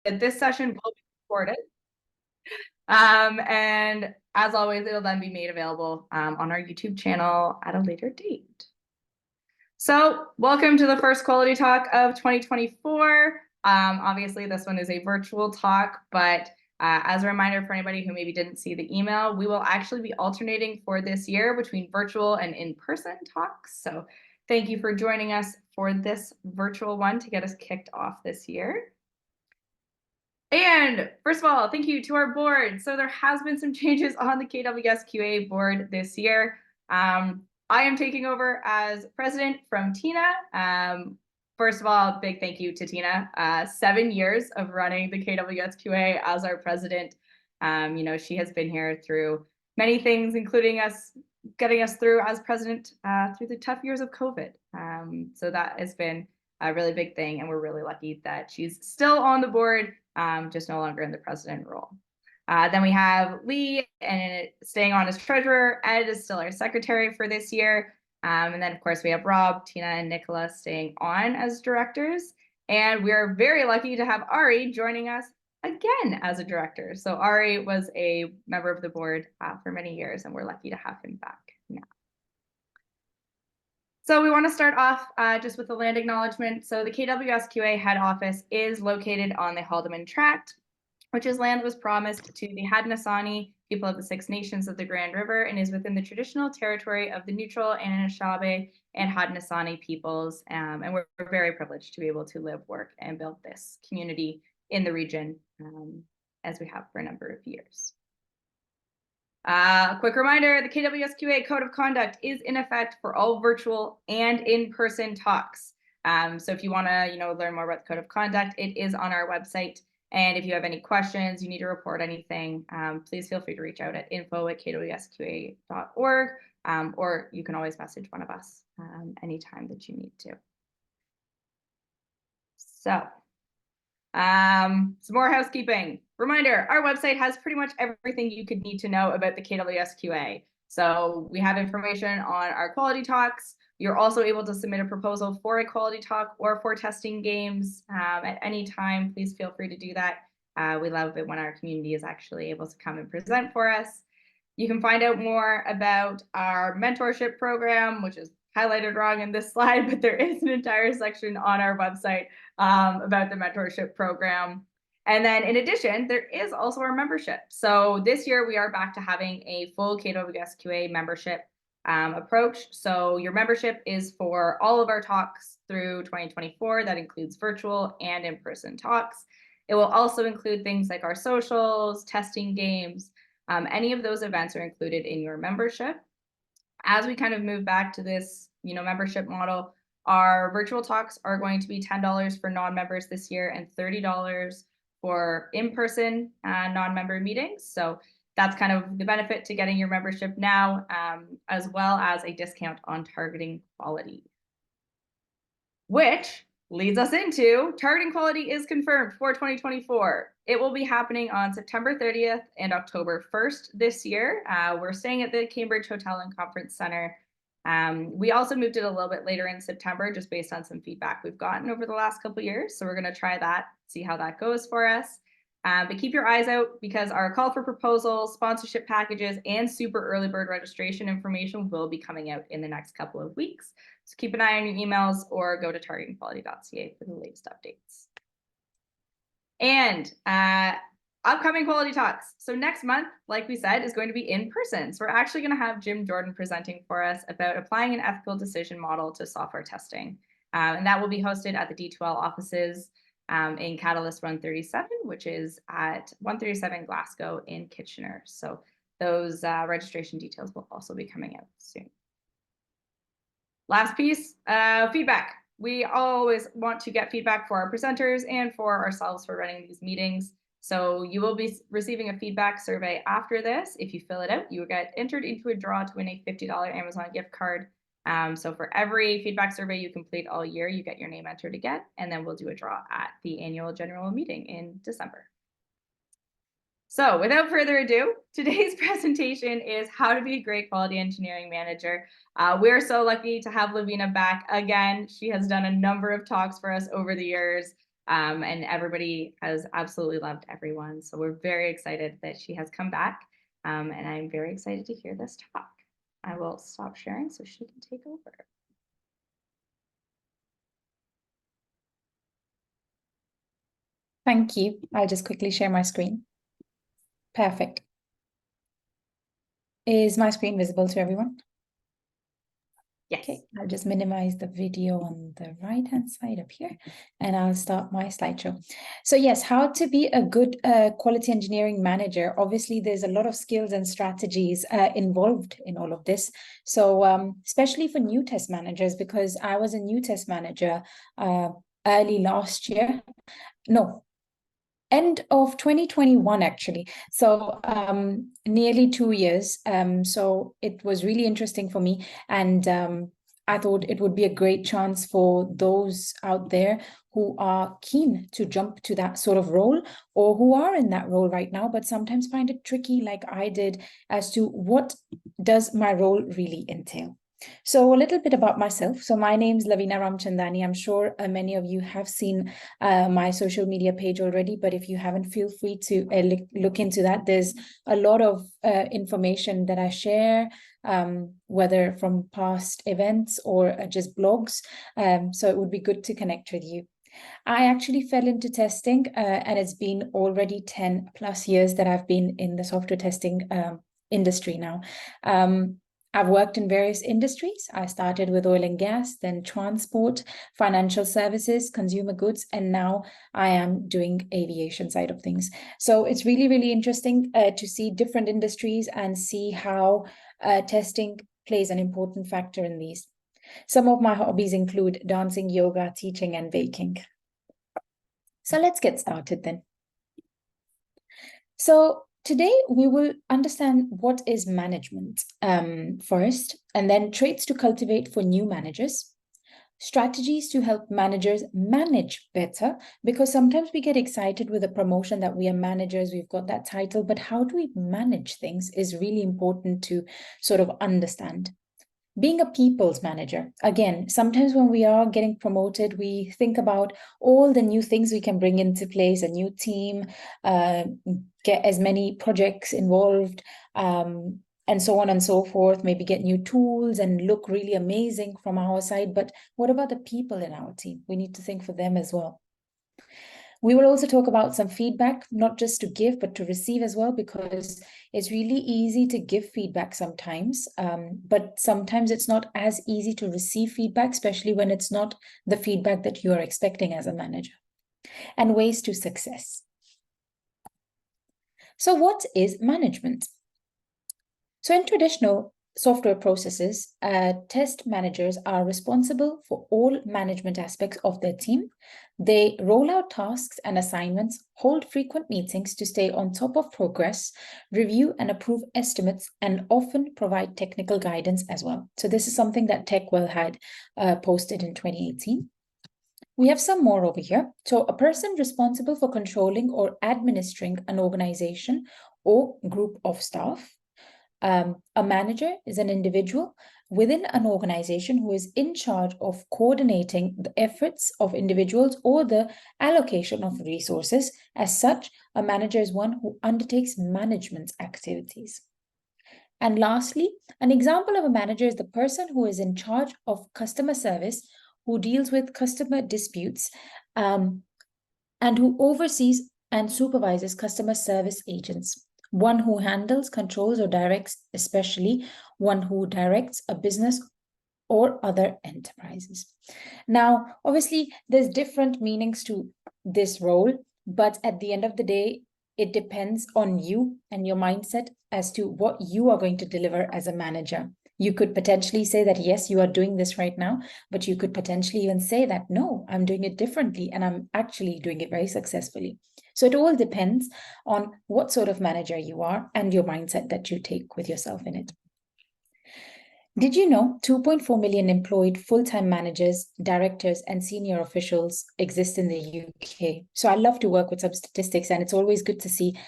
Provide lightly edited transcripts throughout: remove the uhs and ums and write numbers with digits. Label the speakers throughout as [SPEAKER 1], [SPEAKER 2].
[SPEAKER 1] This session will be recorded. And as always, it'll then be made available on our YouTube channel at a later date. So welcome to the first quality talk of 2024. Obviously, this one is a virtual talk, but as a reminder for anybody who maybe didn't see the email, we will actually be alternating for this year between virtual and in-person talks. So thank you for joining us for this virtual one to get us kicked off this year. And first of all, thank you to our board. So there has been some changes on the KWSQA board this year. I am taking over as president from Tina. First of all, big thank you to Tina. 7 years of running the KWSQA as our president. She has been here through many things, including getting us through as president through the tough years of COVID. So that has been a really big thing, and we're really lucky that she's still on the board, just no longer in the president role. Then we have Lee, and staying on as treasurer. Ed is still our secretary for this year. And then, of course, we have Rob, Tina, and Nicola staying on as directors. And we're very lucky to have Ari joining us again as a director. So Ari was a member of the board for many years, and we're lucky to have him back now. So we want to start off just with the land acknowledgement. So the KWSQA head office is located on the Haldeman Tract, which is land that was promised to the Haudenosaunee people of the Six Nations of the Grand River and is within the traditional territory of the Neutral, Anishinaabe, and Haudenosaunee peoples. And we're very privileged to be able to live, work, and build this community in the region as we have for a number of years. Quick reminder, the KWSQA Code of Conduct is in effect for all virtual and in-person talks. So if you want to learn more about the Code of Conduct, it is on our website. And if you have any questions, you need to report anything, please feel free to reach out at info@kwsqa.org, or you can always message one of us anytime that you need to. So some more housekeeping. Reminder, our website has pretty much everything you could need to know about the KWSQA. So we have information on our quality talks. You're also able to submit a proposal for a quality talk or for testing games at any time. Please feel free to do that. We love it when our community is actually able to come and present for us. You can find out more about our mentorship program, which is highlighted wrong in this slide, but there is an entire section on our website about the mentorship program. And then in addition, there is also our membership. So this year we are back to having a full KWSQA membership approach. So your membership is for all of our talks through 2024. That includes virtual and in-person talks. It will also include things like our socials, testing games. Any of those events are included in your membership. As we kind of move back to this, membership model, our virtual talks are going to be $10 for non-members this year and $30 for in-person non-member meetings. So that's kind of the benefit to getting your membership now, as well as a discount on targeting quality. Which leads us into targeting quality is confirmed for 2024. It will be happening on September 30th and October 1st this year. We're staying at the Cambridge Hotel and Conference Center. We also moved it a little bit later in September, just based on some feedback we've gotten over the last couple of years. So we're going to try that, see how that goes for us. But keep your eyes out, because our call for proposals, sponsorship packages, and super early bird registration information will be coming out in the next couple of weeks. So keep an eye on your emails or go to targetingquality.ca for the latest updates. And upcoming quality talks. So next month, like we said, is going to be in person. So we're actually going to have Jim Jordan presenting for us about applying an ethical decision model to software testing. And that will be hosted at the D2L offices in Catalyst 137, which is at 137 Glasgow in Kitchener. So those registration details will also be coming out soon. Last piece, feedback. We always want to get feedback for our presenters and for ourselves for running these meetings. So you will be receiving a feedback survey after this. If you fill it out, you will get entered into a draw to win a $50 Amazon gift card. So for every feedback survey you complete all year, you get your name entered again, and then we'll do a draw at the annual general meeting in December. So without further ado, today's presentation is how to be a great quality engineering manager. We're so lucky to have Laveena back again. She has done a number of talks for us over the years. And everybody has absolutely loved everyone. So we're very excited that she has come back. And I'm very excited to hear this talk. I will stop sharing so she can take over.
[SPEAKER 2] Thank you. I'll just quickly share my screen. Perfect. Is my screen visible to everyone?
[SPEAKER 1] Yes.
[SPEAKER 2] Okay, I'll just minimize the video on the right-hand side up here, and I'll start my slideshow. So yes, how to be a good quality engineering manager. Obviously, there's a lot of skills and strategies involved in all of this. So especially for new test managers, because I was a new test manager early last year. No, end of 2021 actually, so nearly 2 years. So it was really interesting for me, and I thought it would be a great chance for those out there who are keen to jump to that sort of role, or who are in that role right now but sometimes find it tricky like I did, as to what does my role really entail. So a little bit about myself. So my name's Laveena Ramchandani. I'm sure many of you have seen my social media page already, but if you haven't, feel free to look into that. There's a lot of information that I share, whether from past events or just blogs. So it would be good to connect with you. I actually fell into testing, and it's been already 10 plus years that I've been in the software testing industry now. I've worked in various industries. I started with oil and gas, then transport, financial services, consumer goods, and now I am doing aviation side of things. So it's really, really interesting to see different industries and see how testing plays an important factor in these. Some of my hobbies include dancing, yoga, teaching, and baking. So let's get started then. So today we will understand what is management first, and then traits to cultivate for new managers, strategies to help managers manage better, because sometimes we get excited with a promotion that we are managers, we've got that title, but how do we manage things is really important to sort of understand. Being a people's manager, again, sometimes when we are getting promoted, we think about all the new things we can bring into place, a new team, get as many projects involved, and so on and so forth, maybe get new tools and look really amazing from our side. But what about the people in our team? We need to think for them as well. We will also talk about some feedback, not just to give, but to receive as well, because it's really easy to give feedback sometimes, but sometimes it's not as easy to receive feedback, especially when it's not the feedback that you are expecting as a manager. And ways to success. So what is management? So in traditional software processes, test managers are responsible for all management aspects of their team. They roll out tasks and assignments, hold frequent meetings to stay on top of progress, review and approve estimates, and often provide technical guidance as well. So this is something that TechWell had posted in 2018. We have some more over here. So a person responsible for controlling or administering an organization or group of staff. A manager is an individual within an organization who is in charge of coordinating the efforts of individuals or the allocation of resources. As such, a manager is one who undertakes management activities. And lastly, an example of a manager is the person who is in charge of customer service, who deals with customer disputes, and who oversees and supervises customer service agents. One who handles, controls, or directs, especially one who directs a business or other enterprises. Now, obviously, there's different meanings to this role, but at the end of the day, it depends on you and your mindset as to what you are going to deliver as a manager. You could potentially say that, yes, you are doing this right now, but you could potentially even say that, no, I'm doing it differently and I'm actually doing it very successfully. So it all depends on what sort of manager you are and your mindset that you take with yourself in it. Did you know 2.4 million employed full-time managers, directors, and senior officials exist in the UK? So I love to work with some statistics, and it's always good to see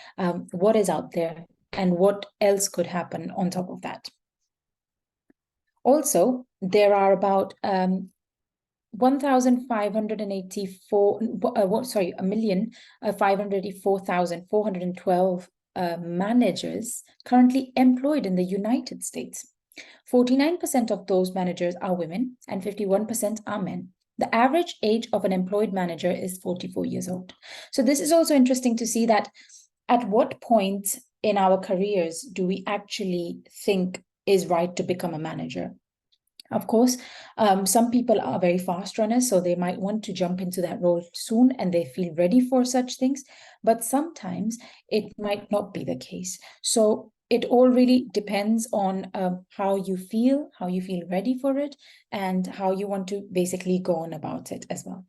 [SPEAKER 2] what is out there and what else could happen on top of that. Also, there are about 1,584,412 managers currently employed in the United States. 49% of those managers are women and 51% are men. The average age of an employed manager is 44 years old. So this is also interesting to see that at what point in our careers do we actually think is right to become a manager? Of course, some people are very fast runners, so they might want to jump into that role soon and they feel ready for such things. But sometimes it might not be the case. So it all really depends on how you feel ready for it, and how you want to basically go on about it as well.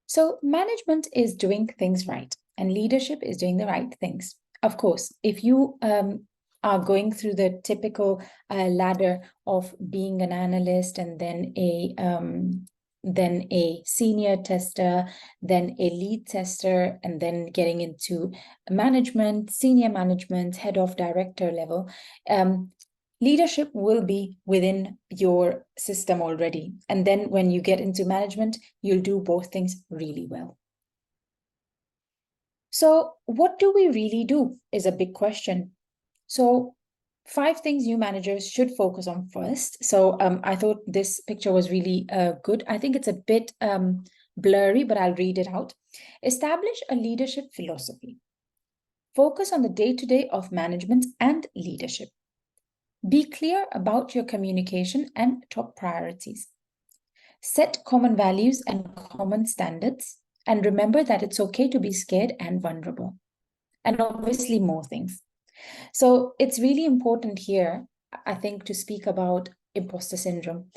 [SPEAKER 2] So management is doing things right, and leadership is doing the right things. Of course, if you are going through the typical ladder of being an analyst and then a senior tester, then a lead tester, and then getting into management, senior management, head of director level, leadership will be within your system already. And then when you get into management, you'll do both things really well. So what do we really do is a big question. So 5 things new managers should focus on first. So I thought this picture was really good. I think it's a bit blurry, but I'll read it out. Establish a leadership philosophy. Focus on the day-to-day of management and leadership. Be clear about your communication and top priorities. Set common values and common standards, and remember that it's okay to be scared and vulnerable. And obviously more things. So it's really important here, I think, to speak about imposter syndrome.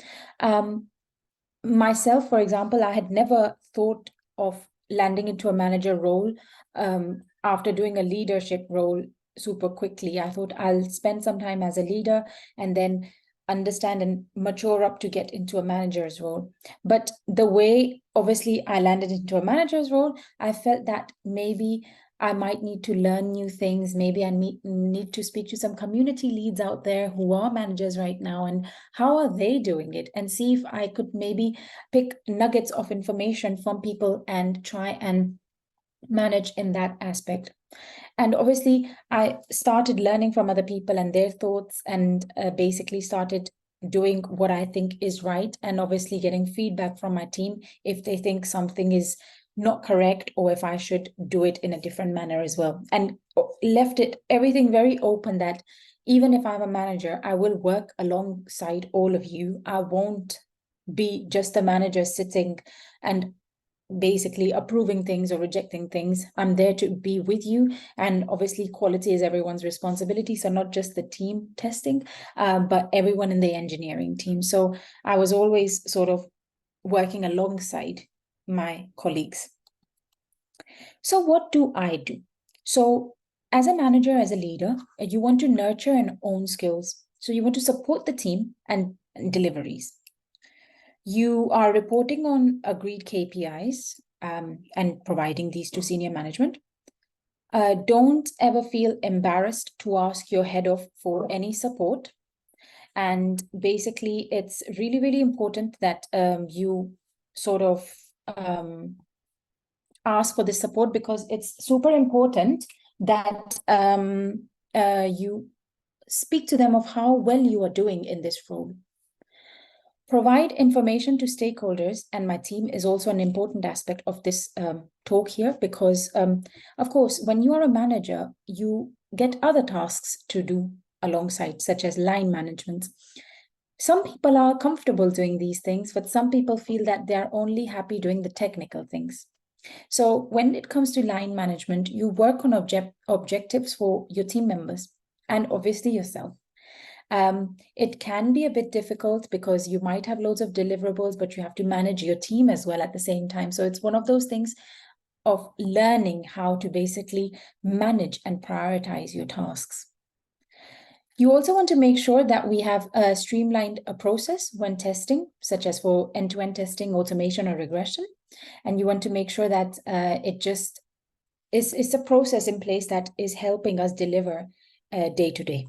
[SPEAKER 2] Myself, for example, I had never thought of landing into a manager role after doing a leadership role super quickly. I thought I'll spend some time as a leader and then understand and mature up to get into a manager's role. But the way, obviously, I landed into a manager's role, I felt that maybe I might need to learn new things. Maybe I need to speak to some community leads out there who are managers right now, and how are they doing it, and see if I could maybe pick nuggets of information from people and try and manage in that aspect. And obviously, I started learning from other people and their thoughts, and basically started doing what I think is right, and obviously getting feedback from my team if they think something is not correct, or if I should do it in a different manner as well. And left everything very open, that even if I'm a manager, I will work alongside all of you. I won't be just a manager sitting and basically approving things or rejecting things. I'm there to be with you. And obviously quality is everyone's responsibility. So not just the team testing, but everyone in the engineering team. So I was always sort of working alongside my colleagues. So what do I do? So as a manager, as a leader, you want to nurture and own skills. So you want to support the team and deliveries. You are reporting on agreed KPIs and providing these to senior management. Don't ever feel embarrassed to ask your head of for any support. And basically, it's really, really important that you sort of ask for the support, because it's super important that you speak to them of how well you are doing in this role. Provide information to stakeholders and my team is also an important aspect of this talk here, because of course, when you are a manager, you get other tasks to do alongside, such as line management. Some people are comfortable doing these things, but some people feel that they are only happy doing the technical things. So when it comes to line management, you work on objectives for your team members and obviously yourself. It can be a bit difficult because you might have loads of deliverables, but you have to manage your team as well at the same time. So it's one of those things of learning how to basically manage and prioritize your tasks. You also want to make sure that we have a streamlined process when testing, such as for end-to-end testing, automation, or regression. And you want to make sure that it just is a process in place that is helping us deliver day to day.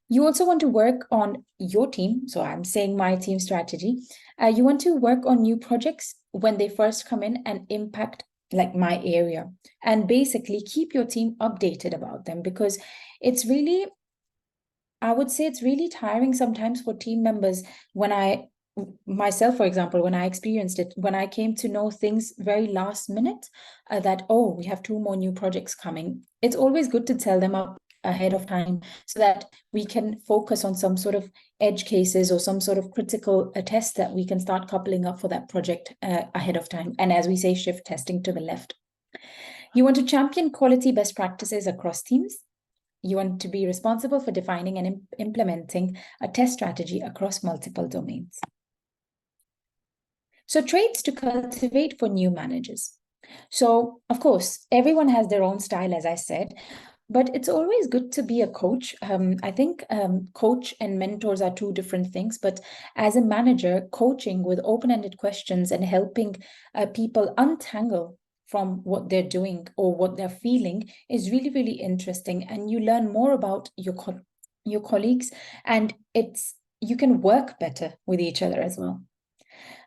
[SPEAKER 2] You also want to work on your team. So I'm saying my team strategy. You want to work on new projects when they first come in and impact like my area, and basically keep your team updated about them, because it's really, I would say it's really tiring sometimes for team members. When I myself, for example, when I experienced it, when I came to know things very last minute, that, oh, we have 2 more new projects coming, it's always good to tell them up ahead of time so that we can focus on some sort of edge cases or some sort of critical test that we can start coupling up for that project ahead of time. And as we say, shift testing to the left. You want to champion quality best practices across teams. You want to be responsible for defining and implementing a test strategy across multiple domains. So, traits to cultivate for new managers. So, of course, everyone has their own style, as I said, but it's always good to be a coach. I think coach and mentors are 2 different things, but as a manager, coaching with open-ended questions and helping people untangle from what they're doing or what they're feeling is really, really interesting. And you learn more about your colleagues, and you can work better with each other as well.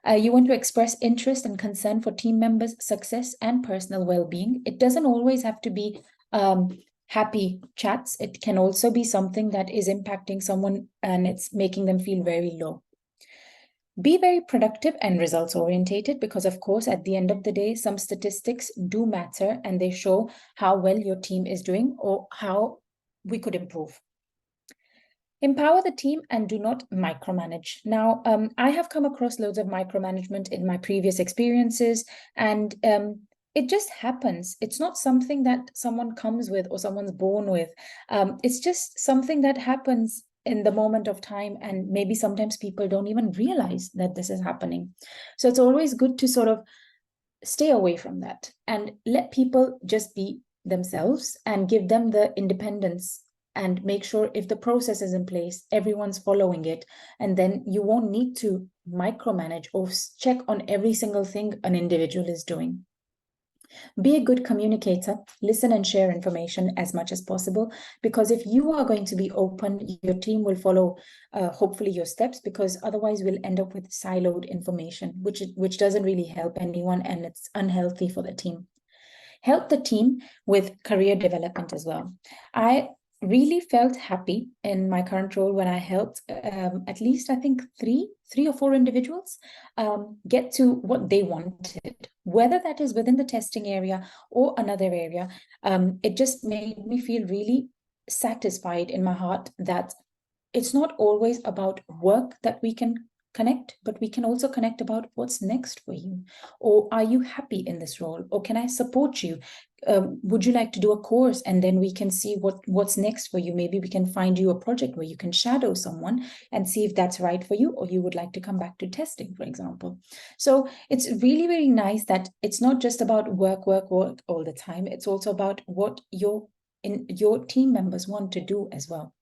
[SPEAKER 2] You want to express interest and concern for team members' success and personal well-being. It doesn't always have to be happy chats. It can also be something that is impacting someone and it's making them feel very low. Be very productive and results orientated, because of course, at the end of the day, some statistics do matter and they show how well your team is doing or how we could improve. Empower the team and do not micromanage. Now, I have come across loads of micromanagement in my previous experiences, and it just happens. It's not something that someone comes with or someone's born with. It's just something that happens in the moment of time, and maybe sometimes people don't even realize that this is happening. So it's always good to sort of stay away from that and let people just be themselves and give them the independence, and make sure if the process is in place, everyone's following it. And then you won't need to micromanage or check on every single thing an individual is doing. Be a good communicator, listen and share information as much as possible, because if you are going to be open, your team will follow hopefully your steps, because otherwise we'll end up with siloed information, which doesn't really help anyone, and it's unhealthy for the team. Help the team with career development as well. I really felt happy in my current role when I helped at least, I think, three or four individuals get to what they wanted, whether that is within the testing area or another area. It just made me feel really satisfied in my heart that it's not always about work that we can connect, but we can also connect about what's next for you. Or are you happy in this role? Or can I support you? Would you like to do a course? And then we can see what's next for you. Maybe we can find you a project where you can shadow someone and see if that's right for you, or you would like to come back to testing, for example. So it's really, really nice that it's not just about work all the time. It's also about what your team members want to do as well.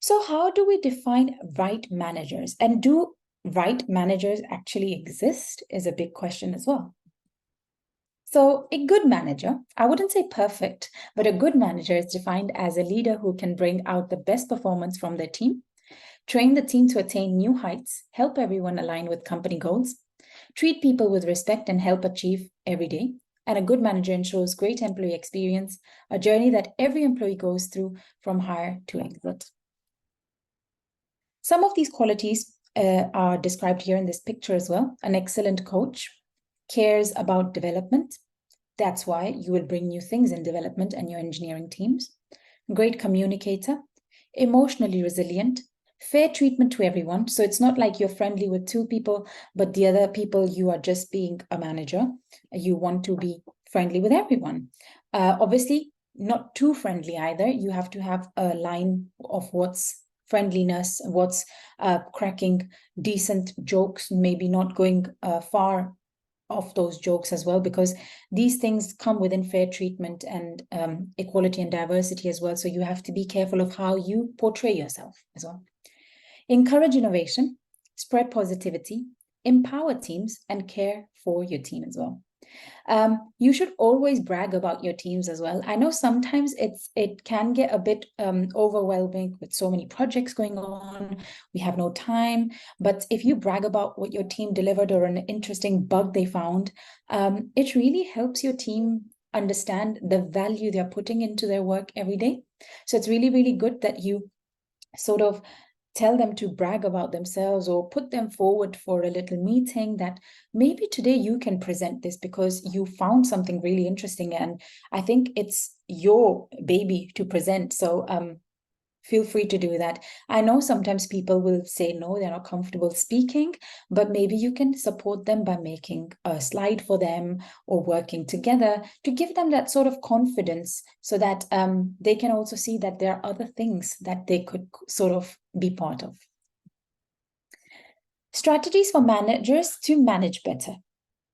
[SPEAKER 2] So how do we define right managers? And do right managers actually exist is a big question as well. So a good manager, I wouldn't say perfect, but a good manager is defined as a leader who can bring out the best performance from their team, train the team to attain new heights, help everyone align with company goals, treat people with respect and help achieve every day. And a good manager ensures great employee experience, a journey that every employee goes through from hire to exit. Some of these qualities are described here in this picture as well. An excellent coach cares about development. That's why you will bring new things in development and your engineering teams. Great communicator, emotionally resilient, fair treatment to everyone. So it's not like you're friendly with 2 people, but the other people you are just being a manager. You want to be friendly with everyone. Obviously, not too friendly either. You have to have a line of what's friendliness, what's cracking decent jokes, maybe not going far off those jokes as well, because these things come within fair treatment and equality and diversity as well. So you have to be careful of how you portray yourself as well. Encourage innovation, spread positivity, empower teams, and care for your team as well. You should always brag about your teams as well. I know sometimes it can get a bit overwhelming with so many projects going on. We have no time. But if you brag about what your team delivered or an interesting bug they found, it really helps your team understand the value they're putting into their work every day. So it's really, really good that you sort of tell them to brag about themselves or put them forward for a little meeting that maybe today you can present this because you found something really interesting and I think it's your baby to present. So feel free to do that. I know sometimes people will say no, they're not comfortable speaking, but maybe you can support them by making a slide for them or working together to give them that sort of confidence so that they can also see that there are other things that they could sort of be part of. Strategies for managers to manage better.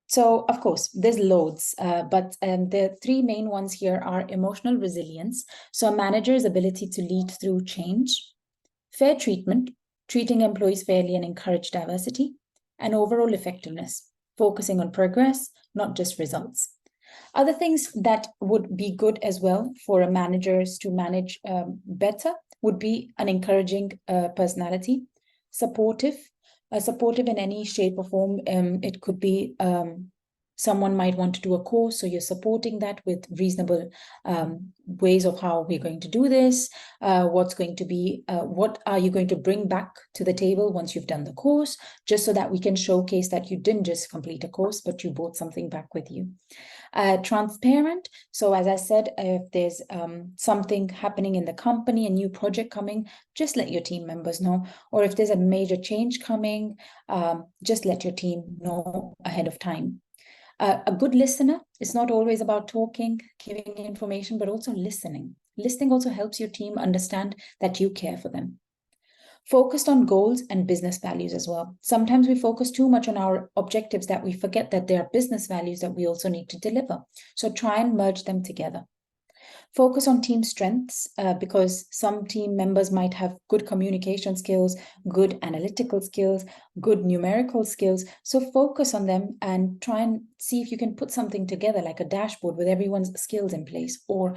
[SPEAKER 2] So, of course, there's loads, but the three main ones here are emotional resilience. So, a manager's ability to lead through change, fair treatment, treating employees fairly and encourage diversity, and overall effectiveness, focusing on progress, not just results. Other things that would be good as well for managers to manage better would be an encouraging personality, supportive in any shape or form. It could be someone might want to do a course, so you're supporting that with reasonable ways of how we're going to do this. What are you going to bring back to the table once you've done the course, just so that we can showcase that you didn't just complete a course, but you brought something back with you. Transparent. So as I said, if there's something happening in the company, a new project coming, just let your team members know. Or if there's a major change coming, just let your team know ahead of time. A good listener is not always about talking, giving information, but also listening. Listening also helps your team understand that you care for them. Focused on goals and business values as well. Sometimes we focus too much on our objectives that we forget that there are business values that we also need to deliver. So try and merge them together. Focus on team strengths because some team members might have good communication skills, good analytical skills, good numerical skills. So focus on them and try and see if you can put something together like a dashboard with everyone's skills in place. Or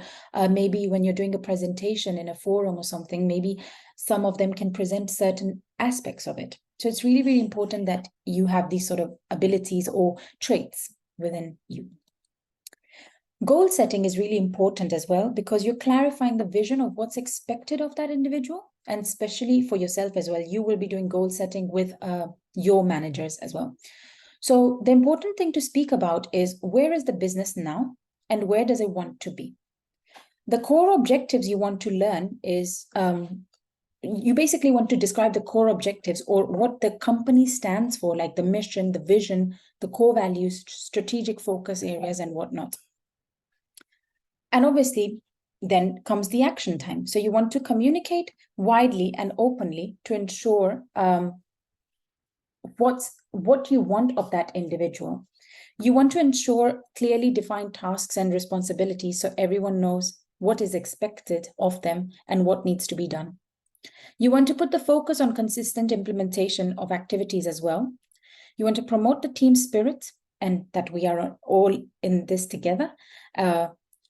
[SPEAKER 2] maybe when you're doing a presentation in a forum or something, maybe some of them can present certain aspects of it. So it's really, really important that you have these sort of abilities or traits within you. Goal setting is really important as well because you're clarifying the vision of what's expected of that individual, and especially for yourself as well. You will be doing goal setting with your managers as well. So the important thing to speak about is where is the business now and where does it want to be? The core objectives you want to learn is you basically want to describe the core objectives or what the company stands for, like the mission, the vision, the core values, strategic focus areas, and whatnot. And obviously, then comes the action time. So you want to communicate widely and openly to ensure what you want of that individual. You want to ensure clearly defined tasks and responsibilities so everyone knows what is expected of them and what needs to be done. You want to put the focus on consistent implementation of activities as well. You want to promote the team spirit and that we are all in this together.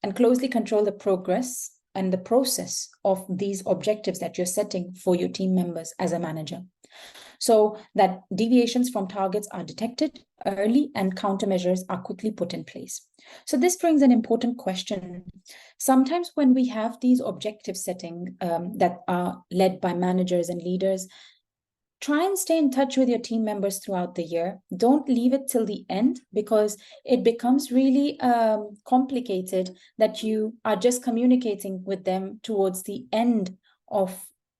[SPEAKER 2] And closely control the progress and the process of these objectives that you're setting for your team members as a manager, so that deviations from targets are detected early and countermeasures are quickly put in place. So this brings an important question. Sometimes when we have these objective setting that are led by managers and leaders, try and stay in touch with your team members throughout the year. Don't leave it till the end because it becomes really complicated that you are just communicating with them towards the end of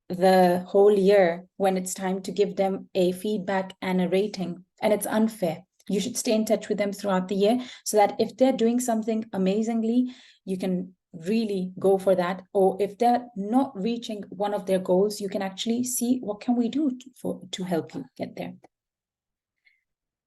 [SPEAKER 2] the whole year when it's time to give them a feedback and a rating, and it's unfair. You should stay in touch with them throughout the year so that if they're doing something amazingly, you can really go for that. Or if they're not reaching one of their goals, you can actually see what can we do to help you get there.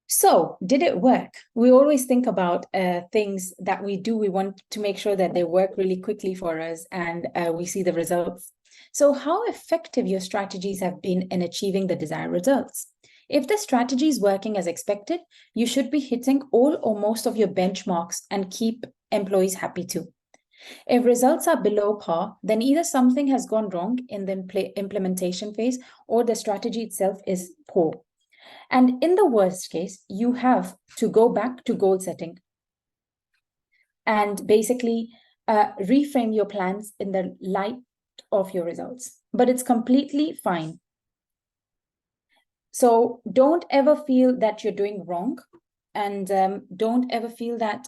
[SPEAKER 2] So did it work? We always think about things that we do. We want to make sure that they work really quickly for us and we see the results. So how effective your strategies have been in achieving the desired results? If the strategy is working as expected, you should be hitting all or most of your benchmarks and keep employees happy too. If results are below par, then either something has gone wrong in the implementation phase or the strategy itself is poor. And in the worst case, you have to go back to goal setting and basically reframe your plans in the light of your results. But it's completely fine. So don't ever feel that you're doing wrong, and don't ever feel that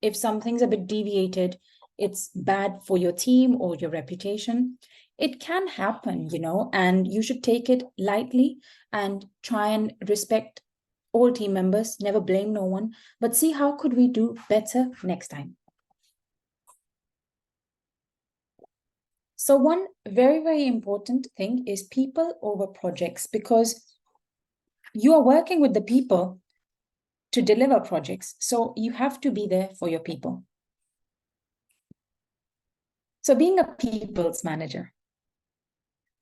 [SPEAKER 2] if something's a bit deviated, it's bad for your team or your reputation. It can happen, and you should take it lightly and try and respect all team members, never blame no one, but see how could we do better next time. So one very, very important thing is people over projects, because you are working with the people to deliver projects. So you have to be there for your people. So being a people's manager.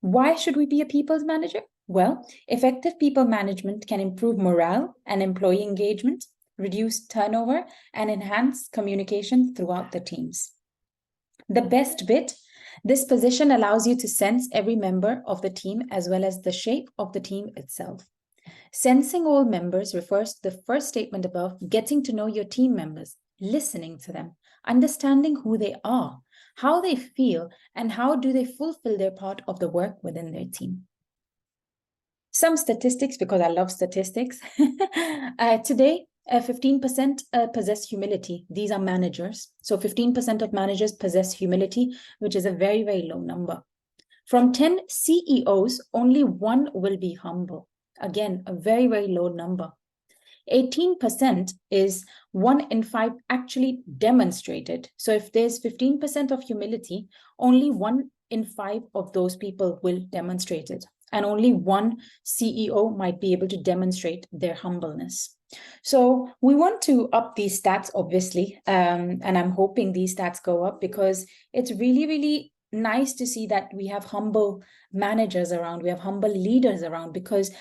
[SPEAKER 2] Why should we be a people's manager? Well, effective people management can improve morale and employee engagement, reduce turnover, and enhance communication throughout the teams. The best bit, this position allows you to sense every member of the team as well as the shape of the team itself. Sensing all members refers to the first statement above, getting to know your team members, listening to them, understanding who they are, how they feel, and how do they fulfill their part of the work within their team. Some statistics, because I love statistics. Today, 15% possess humility. These are managers. So 15% of managers possess humility, which is a very, very low number. From 10 CEOs, only one will be humble. Again, a very, very low number. 18% is 1 in 5 actually demonstrated. So if there's 15% of humility, only 1 in 5 of those people will demonstrate it. And only one CEO might be able to demonstrate their humbleness. So we want to up these stats, obviously. And I'm hoping these stats go up, because it's really, really nice to see that we have humble managers around, we have humble leaders around, because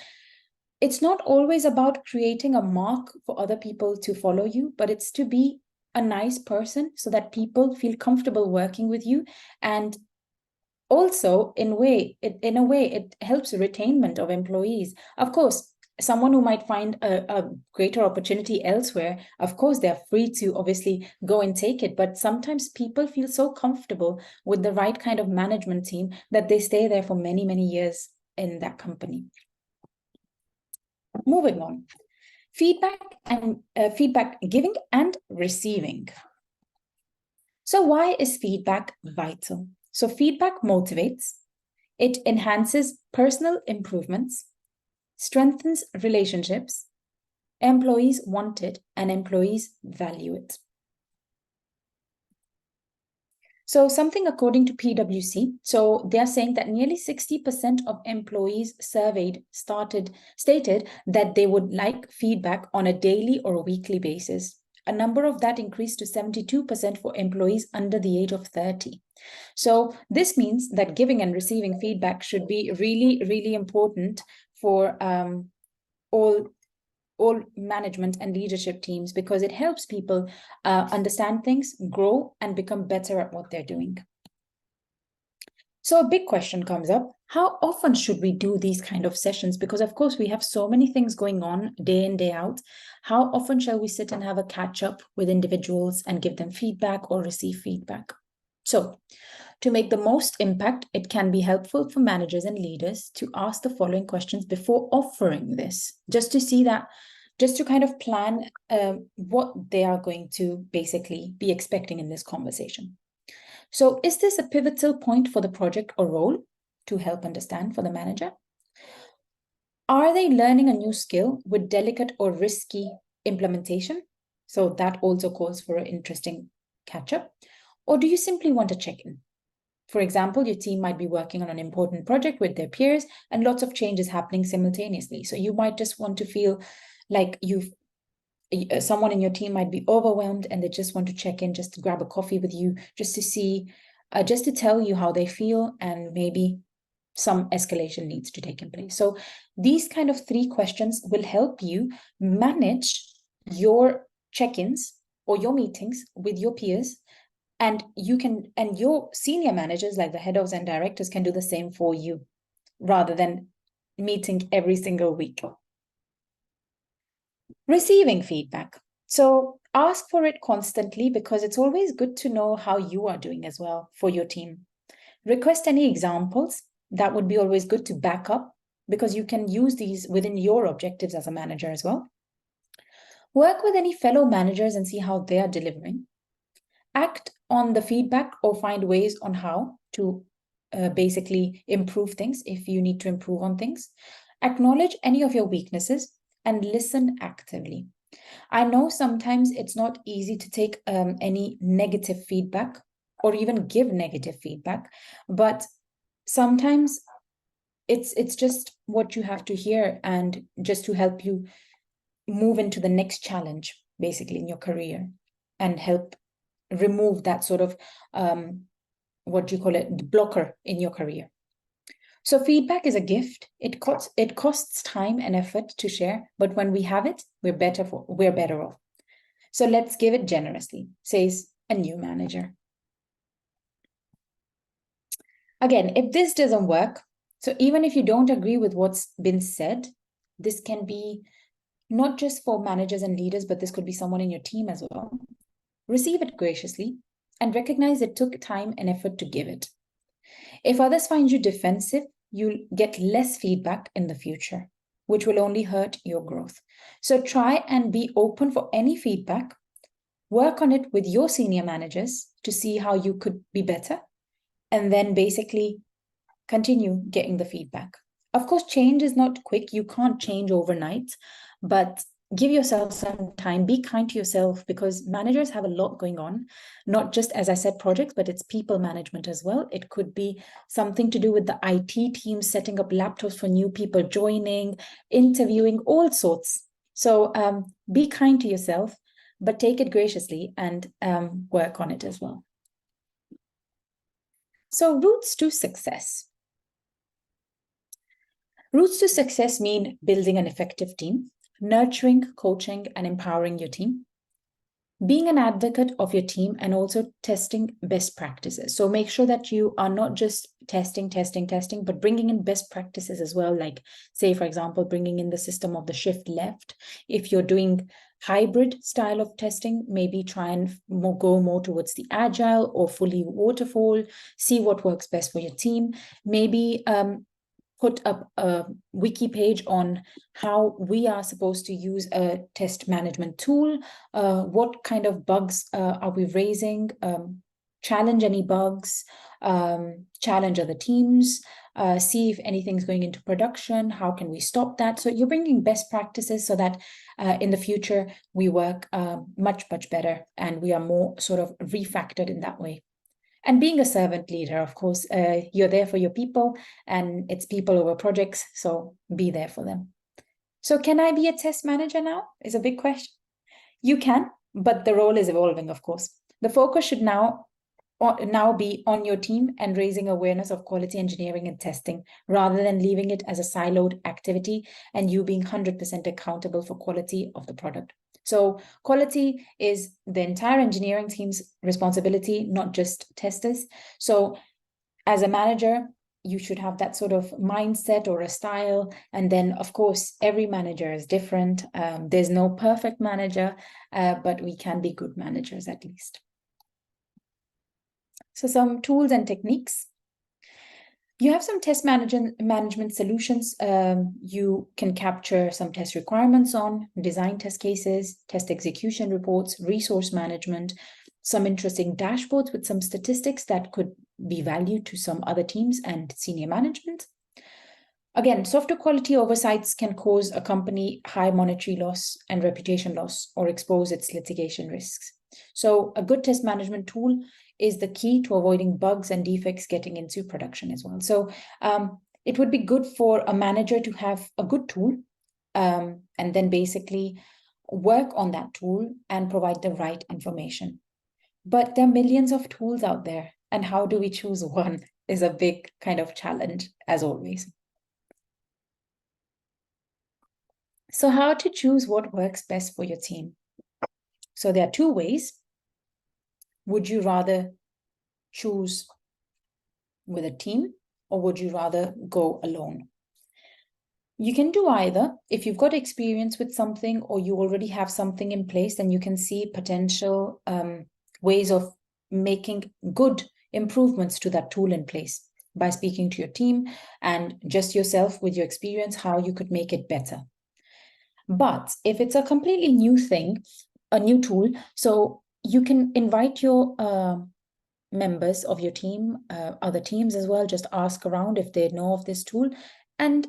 [SPEAKER 2] it's not always about creating a mark for other people to follow you, but it's to be a nice person so that people feel comfortable working with you. And also, in a way, it helps retainment of employees. Of course, someone who might find a greater opportunity elsewhere, of course, they're free to obviously go and take it. But sometimes people feel so comfortable with the right kind of management team that they stay there for many, many years in that company. Moving on, feedback giving and receiving. So why is feedback vital? So feedback motivates, it enhances personal improvements, strengthens relationships, employees want it, and employees value it. So something according to PwC, so they're saying that nearly 60% of employees surveyed stated that they would like feedback on a daily or weekly basis. A number of that increased to 72% for employees under the age of 30. So this means that giving and receiving feedback should be really, really important for all management and leadership teams, because it helps people understand things, grow, and become better at what they're doing. So a big question comes up: how often should we do these kind of sessions? Because of course we have so many things going on day in, day out. How often shall we sit and have a catch up with individuals and give them feedback or receive feedback? So to make the most impact, it can be helpful for managers and leaders to ask the following questions before offering this, just to kind of plan what they are going to basically be expecting in this conversation. So is this a pivotal point for the project or role to help understand for the manager? Are they learning a new skill with delicate or risky implementation? So that also calls for an interesting catch-up. Or do you simply want to check in? For example, your team might be working on an important project with their peers and lots of changes happening simultaneously. So you might just want to feel like someone in your team might be overwhelmed and they just want to check in, just to grab a coffee with you, just to see, just to tell you how they feel and maybe some escalation needs to take in place. So these kind of 3 questions will help you manage your check-ins or your meetings with your peers, and your senior managers, like the head ofs and directors, can do the same for you rather than meeting every single week. Receiving feedback. So ask for it constantly, because it's always good to know how you are doing as well for your team. Request any examples. That would be always good to back up, because you can use these within your objectives as a manager as well. Work with any fellow managers and see how they are delivering. Act on the feedback or find ways on how to basically improve things if you need to improve on things. Acknowledge any of your weaknesses and listen actively. I know sometimes it's not easy to take any negative feedback or even give negative feedback, but sometimes it's just what you have to hear, and just to help you move into the next challenge, basically, in your career, and help remove that sort of what do you call it, blocker in your career. So feedback is a gift. It costs time and effort to share, but when we have it, we're better off. So let's give it generously, says a new manager. Again, if this doesn't work, so even if you don't agree with what's been said, this can be not just for managers and leaders, but this could be someone in your team as well. Receive it graciously and recognize it took time and effort to give it. If others find you defensive, you'll get less feedback in the future, which will only hurt your growth. So try and be open for any feedback. Work on it with your senior managers to see how you could be better, and then basically continue getting the feedback. Of course, change is not quick. You can't change overnight, but give yourself some time. Be kind to yourself, because managers have a lot going on, not just, as I said, projects, but it's people management as well. It could be something to do with the IT team, setting up laptops for new people joining, interviewing, all sorts. So be kind to yourself, but take it graciously and work on it as well. So routes to success. Routes to success mean building an effective team, nurturing, coaching, and empowering your team, being an advocate of your team, and also testing best practices. So make sure that you are not just testing, but bringing in best practices as well. Like, say, for example, bringing in the system of the shift left. If you're doing hybrid style of testing, maybe try and go more towards the agile or fully waterfall, see what works best for your team. Maybe put up a wiki page on how we are supposed to use a test management tool, what kind of bugs are we raising, challenge any bugs, challenge other teams, see if anything's going into production, how can we stop that? So you're bringing best practices so that in the future we work much better, and we are more sort of refactored in that way. And being a servant leader, of course, you're there for your people, and it's people over projects, so be there for them. So can I be a test manager now? Is a big question. You can, but the role is evolving, of course. The focus should now be on your team and raising awareness of quality engineering and testing, rather than leaving it as a siloed activity and you being 100% accountable for quality of the product. So quality is the entire engineering team's responsibility, not just testers. So as a manager, you should have that sort of mindset or a style. And then, of course, every manager is different. There's no perfect manager, but we can be good managers at least. So some tools and techniques. You have some test management solutions. You can capture some test requirements on, design test cases, test execution reports, resource management, some interesting dashboards with some statistics that could be valued to some other teams and senior management. Again, software quality oversights can cause a company high monetary loss and reputation loss, or expose its litigation risks. So a good test management tool is the key to avoiding bugs and defects getting into production as well. So it would be good for a manager to have a good tool, and then basically work on that tool and provide the right information. But there are millions of tools out there, and how do we choose one? is a big kind of challenge, as always. So how to choose what works best for your team? So there are two ways. Would you rather choose with a team, or would you rather go alone? You can do either. If you've got experience with something or you already have something in place, then you can see potential ways of making good improvements to that tool in place by speaking to your team and just yourself with your experience, how you could make it better. But if it's a completely new thing, a new tool, so you can invite your members of your team, other teams as well, just ask around if they know of this tool, and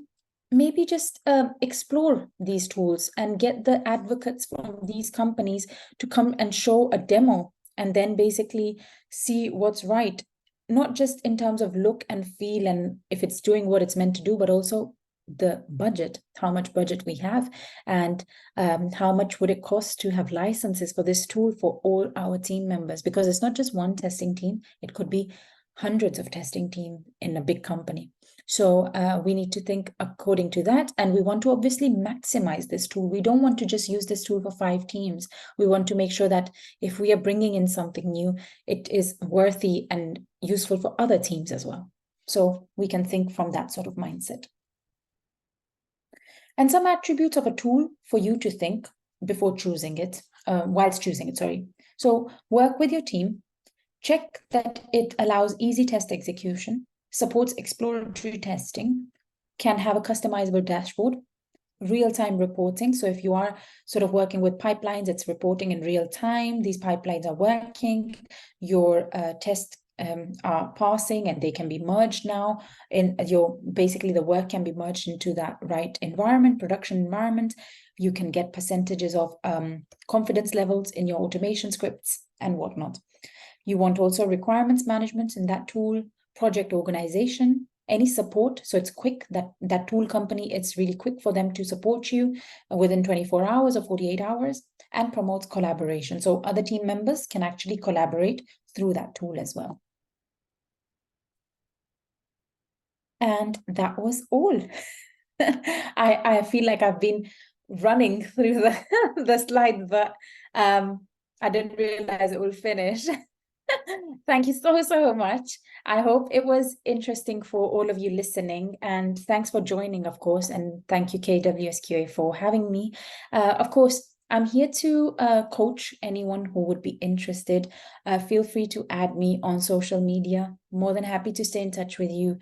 [SPEAKER 2] maybe just explore these tools and get the advocates from these companies to come and show a demo, and then basically see what's right, not just in terms of look and feel and if it's doing what it's meant to do, but also the budget, how much budget we have, and how much would it cost to have licenses for this tool for all our team members, because it's not just one testing team, it could be hundreds of testing teams in a big company. So we need to think according to that, and we want to obviously maximize this tool. We don't want to just use this tool for 5 teams. We want to make sure that if we are bringing in something new, it is worthy and useful for other teams as well. So we can think from that sort of mindset. And some attributes of a tool for you to think before choosing it, whilst choosing it, sorry. So work with your team, check that it allows easy test execution, supports exploratory testing, can have a customizable dashboard, real-time reporting. So if you are sort of working with pipelines, it's reporting in real time. These pipelines are working, your tests are passing and they can be merged now in your, basically the work can be merged into that right environment, production environment. You can get percentages of confidence levels in your automation scripts and whatnot. You want also requirements management in that tool, project organization, any support. So it's quick, that tool company, it's really quick for them to support you within 24 hours or 48 hours, and promotes collaboration. So other team members can actually collaborate through that tool as well. And that was all. I feel like I've been running through the slide, but I didn't realize it will finish. Thank you so much. I hope it was interesting for all of you listening, and thanks for joining, of course, and thank you KWSQA for having me. Of course, I'm here to coach anyone who would be interested. Feel free to add me on social media. More than happy to stay in touch with you.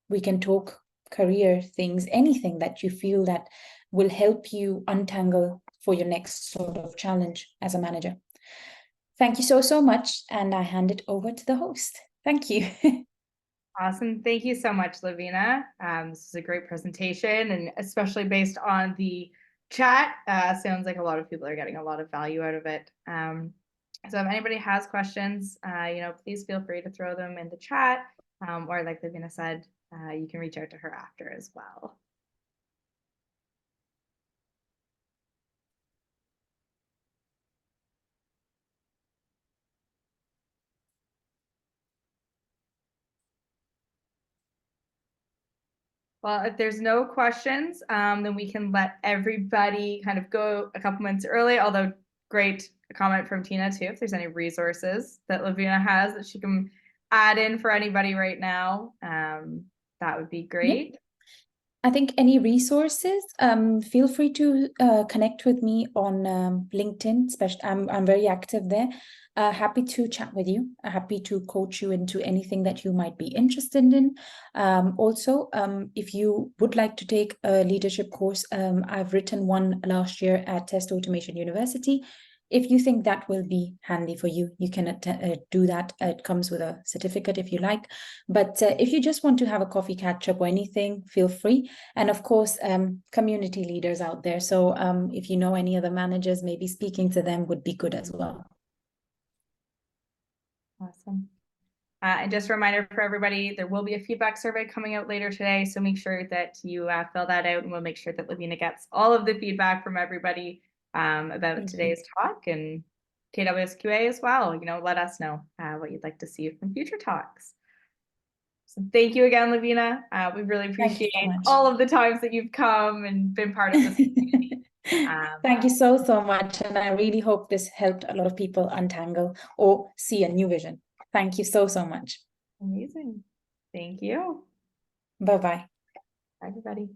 [SPEAKER 2] We can talk career things, anything that you feel that will help you untangle for your next sort of challenge as a manager. Thank you so much, and I hand it over to the host. Thank you.
[SPEAKER 1] Awesome. Thank you so much, Laveena. This is a great presentation, and especially based on the chat, sounds like a lot of people are getting a lot of value out of it. So if anybody has questions, please feel free to throw them in the chat, or like Laveena said, you can reach out to her after as well. Well, if there's no questions, then we can let everybody kind of go a couple minutes early, although great comment from Tina too, if there's any resources that Laveena has that she can add in for anybody right now, that would be great.
[SPEAKER 2] I think any resources, feel free to connect with me on LinkedIn, especially I'm very active there. Happy to chat with you, happy to coach you into anything that you might be interested in. Also, if you would like to take a leadership course, I've written one last year at Test Automation University. If you think that will be handy for you, you can do that. It comes with a certificate if you like. But if you just want to have a coffee catch up or anything, feel free. And of course, community leaders out there. So if you know any other managers, maybe speaking to them would be good as well.
[SPEAKER 1] Awesome. And just a reminder for everybody, there will be a feedback survey coming out later today. So make sure that you fill that out, and we'll make sure that Laveena gets all of the feedback from everybody about today's talk, and KWSQA as well. Let us know what you'd like to see from future talks. So thank you again, Laveena. We really
[SPEAKER 2] Thank you
[SPEAKER 1] appreciate
[SPEAKER 2] so much.
[SPEAKER 1] all of the times that you've come and been part of this community.
[SPEAKER 2] Thank you so much. And I really hope this helped a lot of people untangle or see a new vision. Thank you so much.
[SPEAKER 1] Amazing. Thank you.
[SPEAKER 2] Bye-bye.
[SPEAKER 1] Bye, everybody.